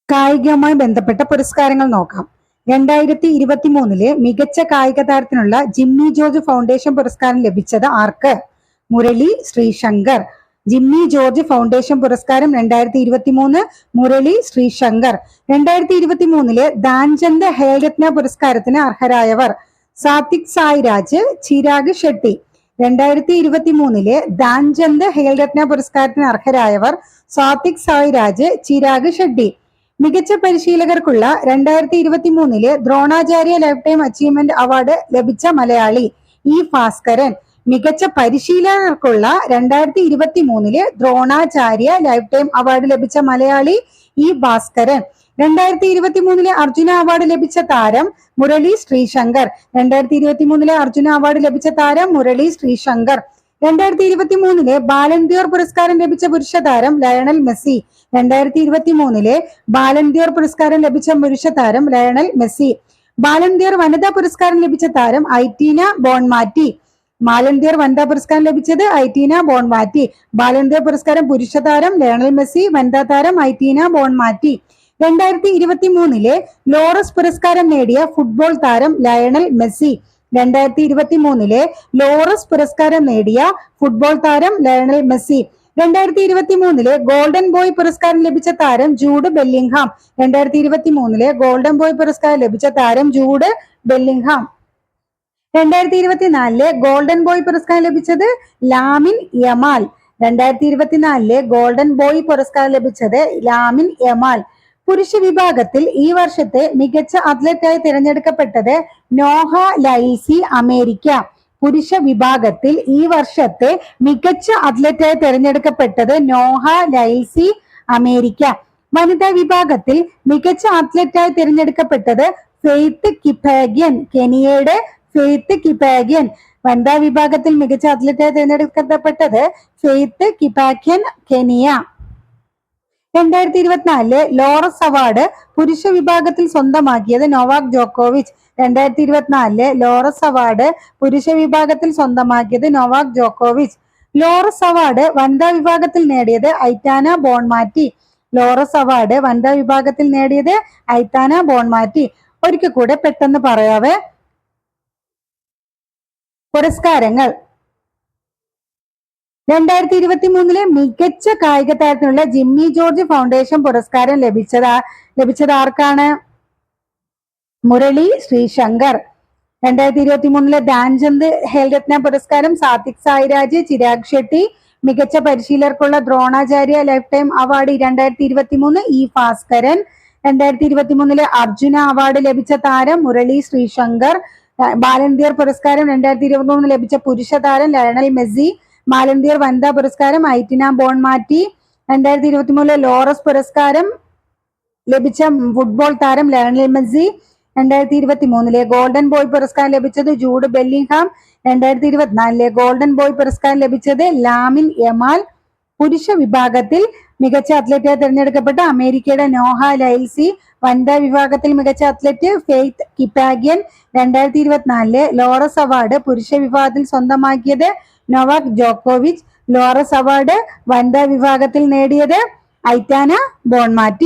കായികവുമായി ബന്ധപ്പെട്ട പുരസ്കാരങ്ങൾ നോക്കാം. 2023 മികച്ച കായിക താരത്തിനുള്ള ജിമ്മി ജോർജ് ഫൗണ്ടേഷൻ പുരസ്കാരം ലഭിച്ചത് ആർക്ക്? മുരളി ശ്രീശങ്കർ. ജിമ്മി ജോർജ് ഫൗണ്ടേഷൻ പുരസ്കാരം 2023 മുരളി ശ്രീശങ്കർ. 2023 ധ്യാൻചന്ദ് ഖേൽരത്ന പുരസ്കാരത്തിന് അർഹരായവർ: സാത്വിക് സായിരാജ്, ചിരാഗ് ഷെട്ടി. 2023 ധ്യാൻചന്ദ് ഖേൽരത്ന പുരസ്കാരത്തിന് അർഹരായവർ സാത്വിക് സായിരാജ്, ചിരാഗ് ഷെട്ടി. മികച്ച പരിശീലകർക്കുള്ള 2023 Dronacharya life time achievement award ലഭിച്ച മലയാളി: ഇ ഭാസ്കരൻ. മികച്ച പരിശീലകർക്കുള്ള 2023 ദ്രോണാചാര്യ ലൈഫ് ടൈം അവാർഡ് ലഭിച്ച മലയാളി ഇ ഭാസ്കരൻ. 2023 അർജുന അവാർഡ് ലഭിച്ച താരം മുരളി ശ്രീശങ്കർ. 2023 അർജുന അവാർഡ് ലഭിച്ച താരം മുരളി ശ്രീശങ്കർ. 2023 ബാലൻഡിയോർ പുരസ്കാരം ലഭിച്ച പുരുഷ താരം ലയണൽ മെസ്സി. 2023 ബാലൻഡിയോർ പുരസ്കാരം ലഭിച്ച പുരുഷ താരം ലയണൽ മെസ്സി. ബാലൻഡിയോർ വനിതാ പുരസ്കാരം ലഭിച്ച താരം ഐറ്റീന ബോൺമാറ്റി. ബാലൻഡിയോർ വനിതാ പുരസ്കാരം ലഭിച്ചത് ഐറ്റീന ബോൺമാറ്റി. ബാലൻഡിയോർ പുരസ്കാരം പുരുഷ താരം ലയണൽ മെസ്സി, വനിതാ താരം ഐറ്റീന ബോൺമാറ്റി. 2023 ലോറസ് പുരസ്കാരം നേടിയ ഫുട്ബോൾ താരം ലയണൽ മെസ്സി. 2023 ലോറസ് പുരസ്കാരം നേടിയ ഫുട്ബോൾ താരം ലയണൽ മെസ്സി. 2023 ഗോൾഡൻ ബോയ് പുരസ്കാരം ലഭിച്ച താരം ജൂഡ് ബെല്ലിംഗ്ഹാം. 2023 ഗോൾഡൻ ബോയ് പുരസ്കാരം ലഭിച്ച താരം ജൂഡ് ബെല്ലിംഗ്ഹാം. 2024 ഗോൾഡൻ ബോയ് പുരസ്കാരം ലഭിച്ചത് ലാമിൻ യമാൽ. 2024 ഗോൾഡൻ ബോയ് പുരസ്കാരം ലഭിച്ചത് ലാമിൻ യമാൽ. പുരുഷ വിഭാഗത്തിൽ ഈ വർഷത്തെ മികച്ച അത്ലറ്റായി തിരഞ്ഞെടുക്കപ്പെട്ടത് നോഹ ലൈൽസി, അമേരിക്ക. പുരുഷ വിഭാഗത്തിൽ ഈ വർഷത്തെ മികച്ച അത്ലറ്റായി തിരഞ്ഞെടുക്കപ്പെട്ടത് നോഹ ലൈൽസി, അമേരിക്ക. വനിതാ വിഭാഗത്തിൽ മികച്ച അത്ലറ്റായി തിരഞ്ഞെടുക്കപ്പെട്ടത് ഫെയ്ത്ത് കിപാഗ്യൻ, കെനിയയുടെ ഫെയ്ത്ത് കിപാഗ്യൻ. വനിതാ വിഭാഗത്തിൽ മികച്ച അത്ലറ്റായി തിരഞ്ഞെടുക്കപ്പെട്ടത് ഫെയ്ത്ത് കിപാഗ്യൻ, കെനിയ. 2024 ലോറസ് അവാർഡ് പുരുഷ വിഭാഗത്തിൽ സ്വന്തമാക്കിയത് നൊവാക് ജോക്കോവിച്ച്. 2024 ലോറസ് അവാർഡ് പുരുഷ വിഭാഗത്തിൽ സ്വന്തമാക്കിയത് നൊവാക് ജോക്കോവിച്ച്. ലോറസ് അവാർഡ് വനിതാ വിഭാഗത്തിൽ നേടിയത് ഐറ്റാന ബോൺമാറ്റി. ലോറസ് അവാർഡ് വനിതാ വിഭാഗത്തിൽ നേടിയത് ഐറ്റാന ബോൺമാറ്റി. ഒരിക്കൽ കൂടെ പെട്ടെന്ന് പറയാവേ. പുരസ്കാരങ്ങൾ: 2023 മികച്ച കായിക താരത്തിനുള്ള ജിമ്മി ജോർജ് ഫൗണ്ടേഷൻ പുരസ്കാരം ലഭിച്ചത് ആർക്കാണ്? മുരളി ശ്രീശങ്കർ. 2023 ധ്യാൻചന്ദ് ഖേൽരത്ന പുരസ്കാരം സാത്വിക് സായിരാജ്, ചിരാഗ് ഷെട്ടി. മികച്ച പരിശീലകർക്കുള്ള Dronacharya lifetime award 2023 E Bhaskaran. 2023 Arjuna award ലഭിച്ച താരം മുരളി ശ്രീശങ്കർ. ബാലൻഡിയർ പുരസ്കാരം 2023 ലഭിച്ച പുരുഷ താരം ലയണൽ മെസ്സി. ബാലൻഡിയർ വനിതാ പുരസ്കാരം ഐറ്റിന ബോൺമാറ്റി. 2023 ലോറസ് പുരസ്കാരം ലഭിച്ച ഫുട്ബോൾ താരം ലയണൽ മെസ്സി. 2023 ഗോൾഡൻ ബോയ് പുരസ്കാരം ലഭിച്ചത് ജൂഡ് ബെല്ലിംഗ്ഹാം. 2024 ഗോൾഡൻ ബോയ് പുരസ്കാരം ലഭിച്ചത് ലാമിൻ യമാൽ. പുരുഷ വിഭാഗത്തിൽ മികച്ച അത്ലറ്റായി തിരഞ്ഞെടുക്കപ്പെട്ട അമേരിക്കയുടെ നോഹ ലൈൽസി. വനിതാ വിഭാഗത്തിൽ മികച്ച അത്ലറ്റ് ഫെയ്ത്ത് കിപാഗ്യൻ. 2024 ലോറസ് അവാർഡ് പുരുഷ വിഭാഗത്തിൽ സ്വന്തമാക്കിയത് നൊവാക് ജോക്കോവിച്ച്. ലോറസ് അവാർഡ് വനിതാ വിഭാഗത്തിൽ നേടിയത് ഐറ്റാന ബോൺമാറ്റി.